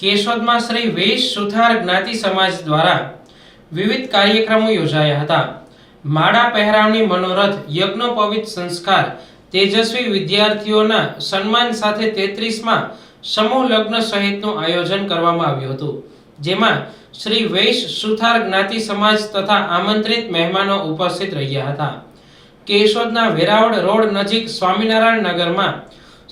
કેશોદમાં શ્રી વેશ સુથાર જ્ઞાતિ સમાજ દ્વારા વિવિધ કાર્યક્રમો યોજાયા હતા। માળા પહેરાવણી મનોરથ યજ્ઞોપવિત સંસ્કાર તેજસ્વી વિદ્યાર્થીઓના સન્માન સાથે 33માં સમૂહ લગ્ન સહિતનું આયોજન કરવામાં આવ્યું હતું, જેમાં શ્રી વેશ સુથાર જ્ઞાતિ સમાજ તથા આમંત્રિત મહેમાનો ઉપસ્થિત રહ્યા હતા। કેશોદના વેરાવળ રોડ નજીક સ્વામિનારાયણ નગરમાં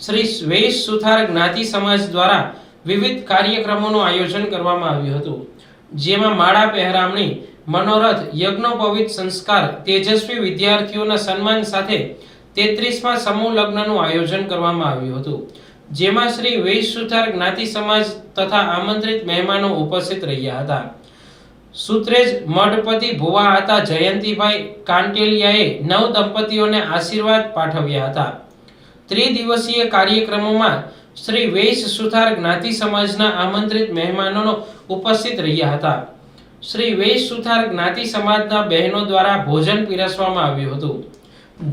શ્રી વેશ સુથાર જ્ઞાતિ સમાજ દ્વારા વિવિધ કાર્યક્રમોનું આયોજન કરવામાં આવ્યું હતું, જેમાં માળા પહેરાવણી મનોરથ યજ્ઞોપવિત સંસ્કાર તેજસ્વી વિદ્યાર્થીઓના સન્માન સાથે 33માં સમૂહ લગ્નનું આયોજન કરવામાં આવ્યું હતું, જેમાં શ્રી વેશ સુથાર જ્ઞાતિ સમાજ તથા આમંત્રિત મહેમાનો ઉપસ્થિત રહ્યા હતા। સુત્રેજ મઢપતિ ભુવા હતા જયંતિભાઈ કાંટેલિયાએ નવ દંપતીઓને આશીર્વાદ પાઠવ્યા હતા। ત્રિદિવસીય કાર્યક્રમોમાં શ્રી વેશ સુથાર જ્ઞાતિ સમાજના આમંત્રિત મહેમાનો ઉપસ્થિત રહ્યા હતા। શ્રી વેશ સુથાર જ્ઞાતિ સમાજના બહેનો દ્વારા ભોજન પીરસવામાં આવ્યું હતું,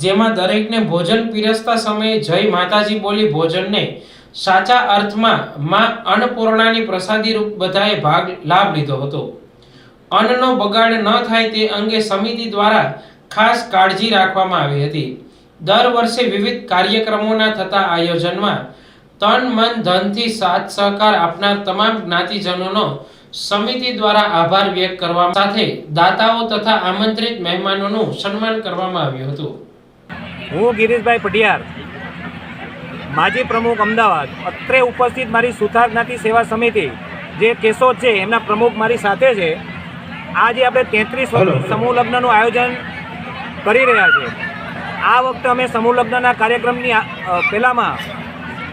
જેમાં દરેકને ભોજન પીરસતા સમયે જય માતાજી બોલી ભોજનને સાચા અર્થમાં માં અન્નપૂર્ણાની પ્રસાદી રૂપ બધાએ લાભ લીધો હતો। અન્નનો બગાડ ન થાય તે અંગે સમિતિ દ્વારા ખાસ કાળજી રાખવામાં આવી હતી। દર વર્ષે વિવિધ કાર્યક્રમોના થતા આયોજનમાં તન મન ધનથી સાથ સહકાર આપનાર તમામ જ્ઞાતિજનોનો સમિતિ દ્વારા આભાર વ્યક્ત કરવા સાથે દાતાઓ તથા આમંત્રિત મહેમાનોનું સન્માન કરવામાં આવ્યું હતું। હું ગિરીશભાઈ પટિયાર, માજી પ્રમુખ અમદાવાદ, અત્રે ઉપસ્થિત મારી સુથાર જ્ઞાતિ સેવા સમિતિ જે કેશોદ છે એમના પ્રમુખ મારી સાથે છે। આજે આપણે 33 સમૂહ લગ્નનું આયોજન કરી રહ્યા છે। આ વખતે અમે સમૂહ લગ્નના કાર્યક્રમની પહેલામાં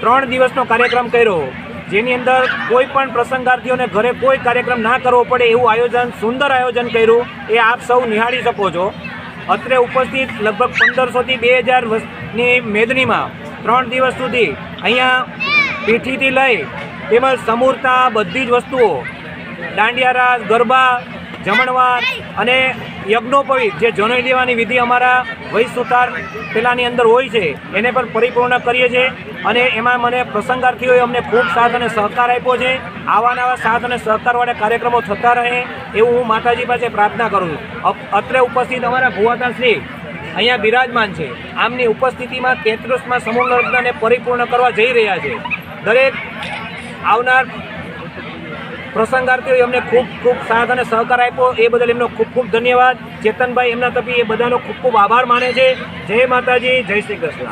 3 દિવસનો કાર્યક્રમ કર્યો, જેની અંદર કોઈ પણ પ્રસંગાર્થીઓને ઘરે કોઈ કાર્યક્રમ ના કરવો પડે એવું આયોજન, સુંદર આયોજન કર્યું, એ આપ સૌ નિહાળી શકો છો। અત્રે ઉપસ્થિત લગભગ 1500 થી 2000ની મેદનીમાં 3 દિવસ સુધી અહીંયા પીઠીથી લઈ તેમજ સમૂરતા બધી જ વસ્તુઓ, દાંડિયા રાસ, ગરબા, જમણવાર અને યજ્ઞોપવિત જે જનોઈ લેવાની વિધિ અમારા વૈશ સુથાર પેલાની અંદર હોય છે એને પણ પરિપૂર્ણ કરીએ છીએ। અને એમાં મને પ્રસંગાર્થીઓએ અમને ખૂબ સાથ અને સહકાર આપ્યો છે। આવા નવા સાથ અને સહકારવાળા કાર્યક્રમો થતા રહે એવું હું માતાજી પાસે પ્રાર્થના કરું છું। અત્રે ઉપસ્થિત અમારા ભુવાતાશ્રી અહીંયા બિરાજમાન છે, આમની ઉપસ્થિતિમાં 33માં સમૂહ લગ્નને પરિપૂર્ણ કરવા જઈ રહ્યા છે। દરેક આવનાર પ્રસંગાર્થીઓએ અમને ખૂબ ખૂબ સાથ અને સહકાર આપ્યો, એ બદલ એમનો ખૂબ ખૂબ ધન્યવાદ। ચેતનભાઈ એમના તરફી એ બધાનો ખૂબ ખૂબ આભાર માને છે। જય માતાજી, જય શ્રી કૃષ્ણ।